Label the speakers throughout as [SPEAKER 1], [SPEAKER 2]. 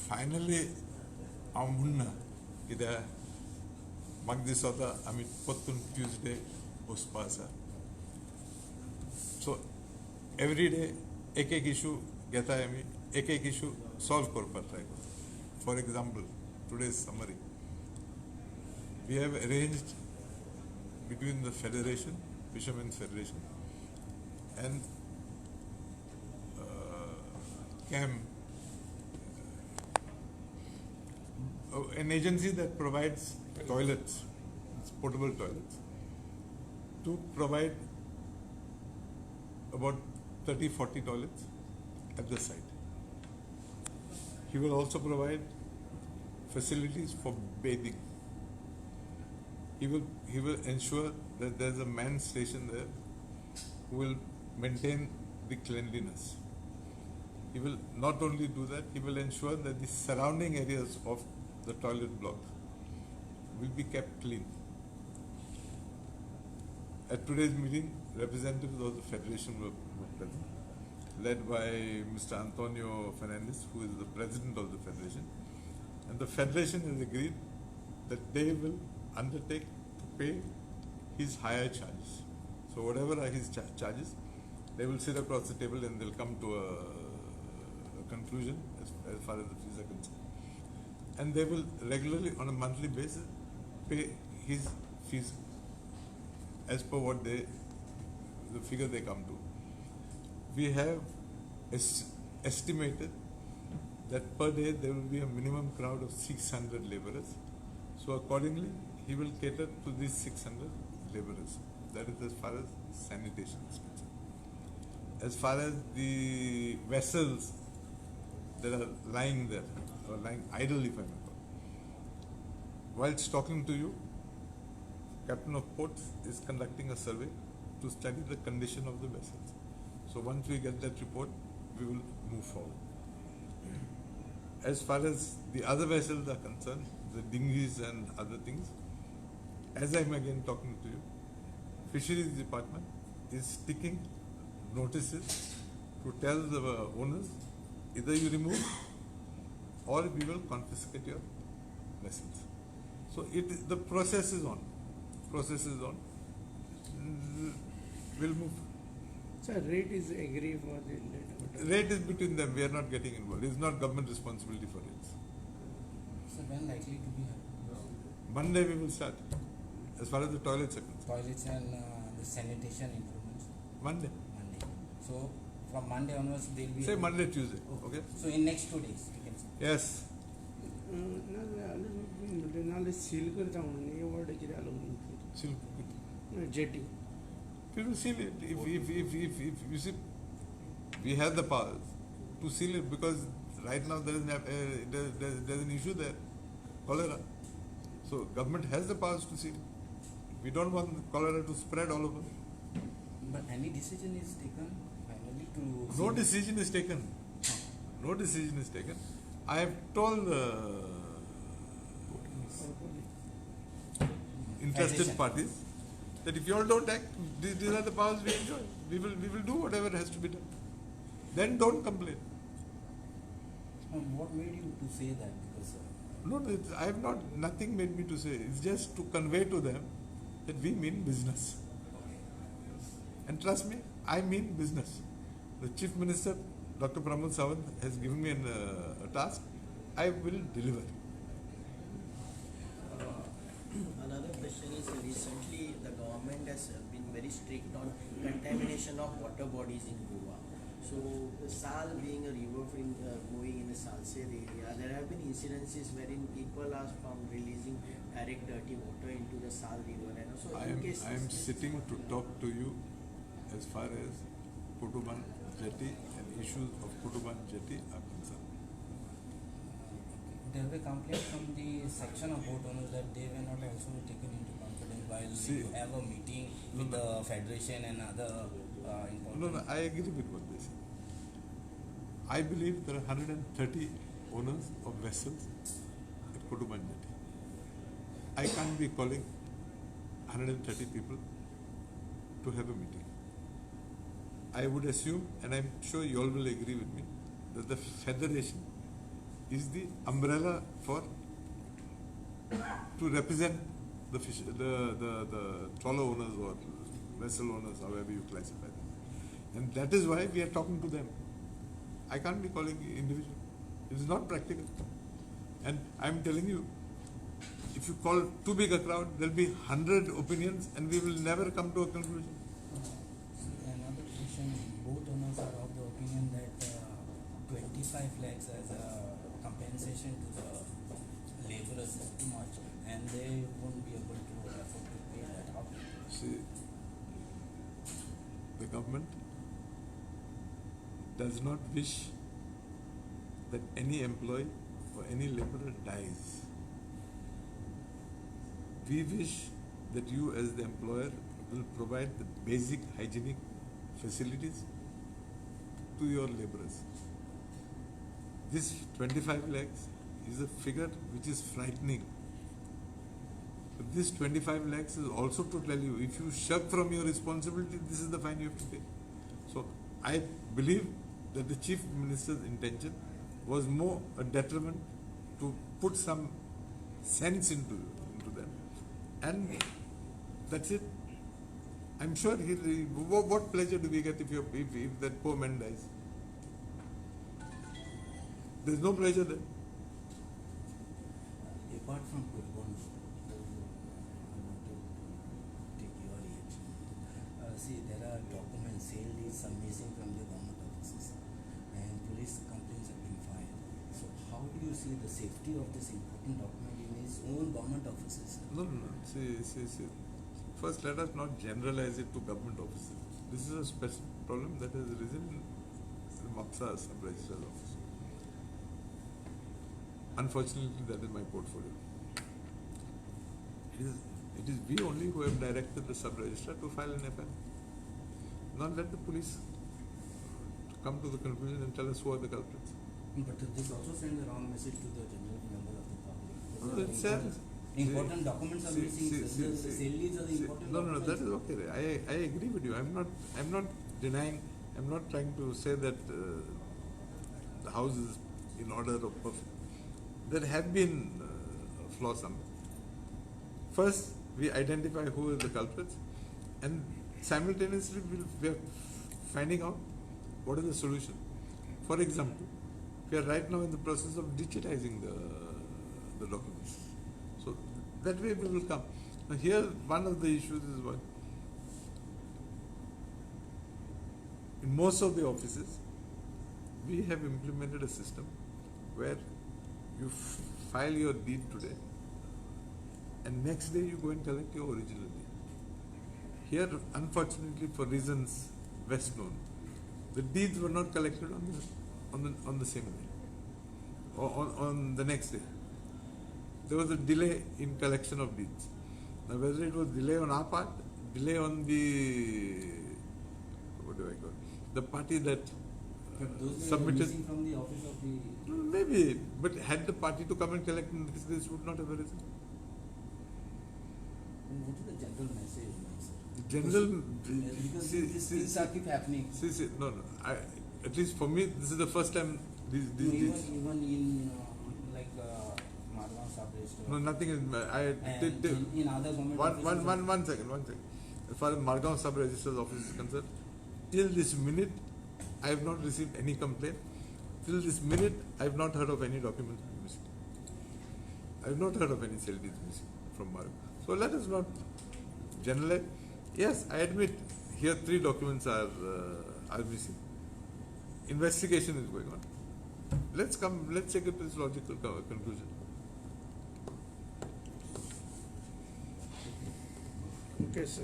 [SPEAKER 1] Finally हांव म्हणना कित्याक म्हाका दिसता आमी परतून ट्यूजडे वचपा आसा. सो एवरी डे एक इशू घेताय आमी, एक इशू सॉल्व करपाक ट्राय करता. For example today's summary we have arranged between the federation, Fishermen's Federation, and CAM, an agency that provides toilets, portable toilets, to provide about 30-40 toilets at the site. He will also provide facilities for bathing. He will ensure that there is a man station there who will maintain the cleanliness. He will not only do that, he will ensure that the surrounding areas of the toilet block will be kept clean. At today's meeting, representatives of the Federation were present, led by Mr. Antonio Fernandez, who is the president of the Federation. And the Federation has agreed that they will undertake to pay his higher charges. So whatever are his charges, they will sit across the table and they'll come to a conclusion as far as the fees are concerned. And they will regularly, on a monthly basis, pay his fees as per what the figure they come to. We have estimated that per day there will be a minimum crowd of 600 laborers. So accordingly, he will cater to these 600 laborers. That is as far as sanitation is concerned. As far as the vessels that are lying there, or lying idle if I may call, whilst talking to you, Captain of Ports is conducting a survey to study the condition of the vessels. So once we get that report, we will move forward. As far as the other vessels are concerned, the dinghies and other things, as I'm again talking to you, Fisheries Department is sticking notices to tell the owners, either you remove or we will confiscate your vessels. So the process is on. We'll move.
[SPEAKER 2] So rate is agree for the
[SPEAKER 1] rate is between them. We are not getting involved. It's not government responsibility for rates.
[SPEAKER 3] So when likely to be
[SPEAKER 1] Monday we will start. As far as the toilets are concerned.
[SPEAKER 3] Toilets and the sanitation improvements.
[SPEAKER 1] Monday.
[SPEAKER 3] So from Monday onwards they'll be.
[SPEAKER 1] Say Monday, Tuesday. Okay.
[SPEAKER 3] So in next 2 days you can say.
[SPEAKER 1] Yes.
[SPEAKER 2] नाले seal करता हूँ ये word किधर आलोग
[SPEAKER 1] Seal.
[SPEAKER 2] jetty.
[SPEAKER 1] We will seal it. If you see, we have the powers to seal it because right now there is there's an issue there, cholera. So government has the powers to seal. We don't want cholera to spread all over.
[SPEAKER 3] But any decision is taken finally to.
[SPEAKER 1] No decision is taken. No decision is taken. I have told interested parties that if you all don't act, these are the powers we enjoy. We will do whatever has to be done. Then don't complain.
[SPEAKER 3] What made you to say that? Because
[SPEAKER 1] no, I have not. Nothing made me to say. It's just to convey to them that we mean business. And trust me, I mean business. The Chief Minister, Dr. Pramod Sawant, has given me a task. I will deliver.
[SPEAKER 4] Another question is, recently the government has been very strict on contamination of water bodies in Goa. So the Sal being a river going in the Salsir area, there have been incidences wherein people are found releasing direct dirty water into the Sal river. And also
[SPEAKER 1] I am sitting to talk to you as far as Cutbona jetty and issues of Cutbona jetty are concerned.
[SPEAKER 3] there were complaints from the section of boat owners that they were not also taken into confidence while you have a meeting with the federation and other important.
[SPEAKER 1] No, I agree with what they say. I believe there are 130 owners of vessels at Cutbona jetty. I can't be calling 130 people to have a meeting. I would assume, and I'm sure you all will agree with me, that the federation is the umbrella for to represent the fish, the trawler owners or vessel owners, however you classify them. And that is why we are talking to them. I can't be calling individual. It is not practical. And I'm telling you, if you call too big a crowd, there will be 100 opinions and we will never come to a conclusion.
[SPEAKER 3] Another question, boat owners are of the opinion that 25 lakhs as a compensation to the laborers is too much and they won't be able to afford to pay that out.
[SPEAKER 1] See, the government does not wish that any employee or any laborer dies. We wish that you as the employer will provide the basic hygienic facilities to your laborers. This 25 lakhs is a figure which is frightening. But this 25 lakhs is also to tell you, if you shirk from your responsibility, this is the fine you have to pay. So I believe that the Chief Minister's intention was more a detriment to put some sense into them. And that's it. I'm sure what pleasure do we get if that poor man dies? There's no pleasure there.
[SPEAKER 3] Apart from Cutbona, I want to take your reaction. See, there are documents, sale deeds are missing from the government offices and police complaints have been filed. So how do you see the safety of this important document in his own government offices?
[SPEAKER 1] No. See. First, let us not generalize it to government offices. This is a special problem that has arisen in the Mapsa sub-registrar's office. Unfortunately, that is my portfolio. It is we only who have directed the sub-registrar to file an FIR. Not let the police come to the conclusion and tell us who are the culprits.
[SPEAKER 3] But this also sends the wrong message to the general member of the public.
[SPEAKER 1] No, it says
[SPEAKER 3] important documents are missing. The sale deeds are the important
[SPEAKER 1] No,
[SPEAKER 3] documents.
[SPEAKER 1] that is okay. I agree with you. I'm not denying. I'm not trying to say that the house is in order or perfect. There have been flaws somewhere. First, we identify who are the culprits, and simultaneously we are finding out what is the solution. For example, we are right now in the process of digitizing the documents. So that way we will come. Now here, one of the issues is what? In most of the offices, we have implemented a system where you file your deed today and next day you go and collect your original deed. Here, unfortunately, for reasons best known, the deeds were not collected on the same day or on the next day. There was a delay in collection of deeds. Now, whether it was delay on our part, delay on the the party that
[SPEAKER 3] But those
[SPEAKER 1] submitted.
[SPEAKER 3] missing from the office of the.
[SPEAKER 1] Maybe, but had the party to come and collect, this would not have arisen.
[SPEAKER 3] What is the general message, sir?
[SPEAKER 1] The general.
[SPEAKER 3] Because these things are keep happening.
[SPEAKER 1] No. At least for me, this is the first time these
[SPEAKER 3] Even in like Marwan sub-register.
[SPEAKER 1] No, nothing is.
[SPEAKER 3] In other government offices.
[SPEAKER 1] One second. As far as Margaon sub-registrar's office is concerned, till this minute, I have not received any complaint. Till this minute, I have not heard of any documents missing. I have not heard of any sale deeds missing from Margaon. So let us not generalize. Yes, I admit here 3 documents are missing. Investigation is going on. Let's take it to this logical conclusion.
[SPEAKER 2] Okay, sir.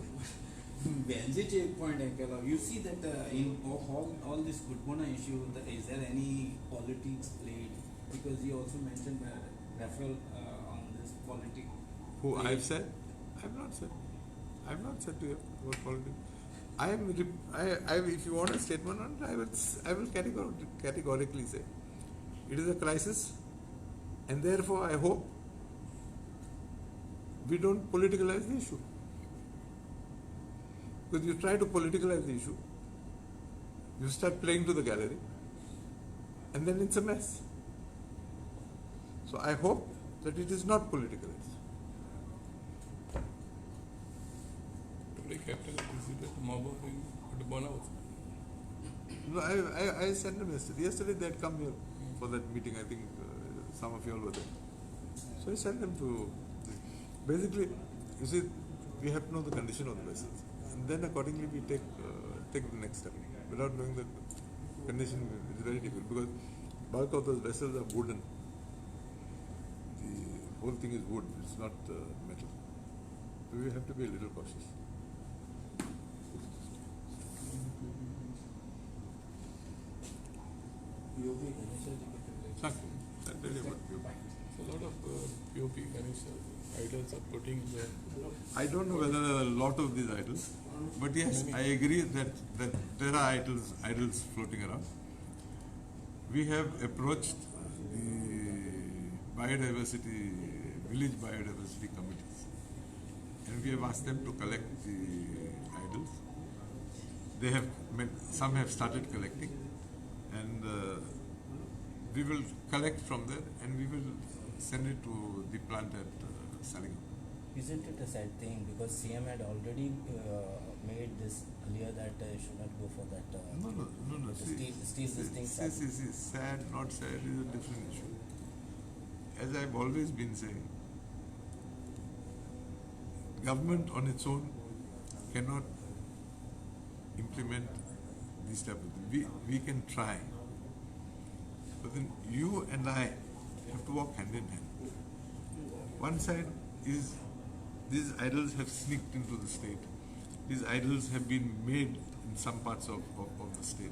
[SPEAKER 3] Benji checkpoint you see that in all this Cutbona issue, is there any politics played? Because you also mentioned referral on this politics.
[SPEAKER 1] Who I have said? I have not said. I have not said to you about politics. If you want a statement on it, I will categorically say it is a crisis, and therefore I hope we don't politicalize the issue. Because you try to politicalize the issue, you start playing to the gallery, and then it's a mess. So I hope that it is not politicalized.
[SPEAKER 5] Today, Captain visited Mabo in Cutbona also.
[SPEAKER 1] No, I sent them yesterday. Yesterday they had come here for that meeting. I think some of you all were there. So I sent them to. Basically, you see, we have to know the condition of the vessels, and then accordingly we take the next step. Without knowing the condition, it is very difficult because bulk of those vessels are wooden. The whole thing is wood; it's not metal. So we have to be a little cautious.
[SPEAKER 5] POP Ganesha ji ka project.
[SPEAKER 1] Exactly. I'll tell you about POP.
[SPEAKER 5] So a lot of POP Ganesha idols are putting in there.
[SPEAKER 1] I don't know whether there are a lot of these idols, but yes, I agree that there are idols floating around. We have approached the village biodiversity committees, and we have asked them to collect the idols. They have some have started collecting, and we will collect from there, and we will send it to the plant at Salingram.
[SPEAKER 3] Isn't it a sad thing because CM had already made this clear that should not go for that?
[SPEAKER 1] No.
[SPEAKER 3] Still this thing.
[SPEAKER 1] See, sad, not sad is a different issue. As I've always been saying, government on its own cannot implement these type of things. We can try, but then you and I have to walk hand in hand. One side is these idols have sneaked into the state. These idols have been made in some parts of the state.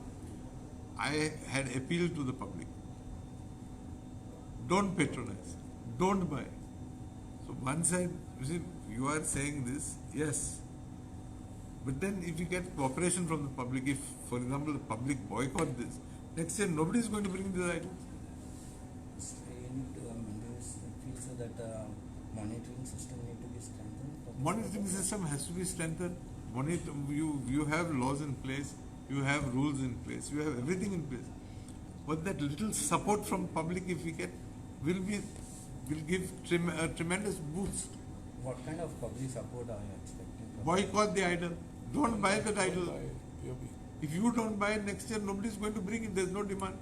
[SPEAKER 1] I had appealed to the public. Don't patronize. Don't buy. So one side, you see, you are saying this, yes. But then if you get cooperation from the public, if, for example, the public boycott this, next year nobody is going to bring these idols.
[SPEAKER 3] Feel so that monitoring system need to be strengthened.
[SPEAKER 1] Monitoring system has to be strengthened. You have laws in place, you have rules in place, you have everything in place. But that little support from public, if we get, will give a tremendous boost.
[SPEAKER 3] What kind of public support are you expecting?
[SPEAKER 1] Boycott the idol. Don't buy that idol.
[SPEAKER 5] By POP.
[SPEAKER 1] If you don't buy it next year, nobody is going to bring it. There's no demand.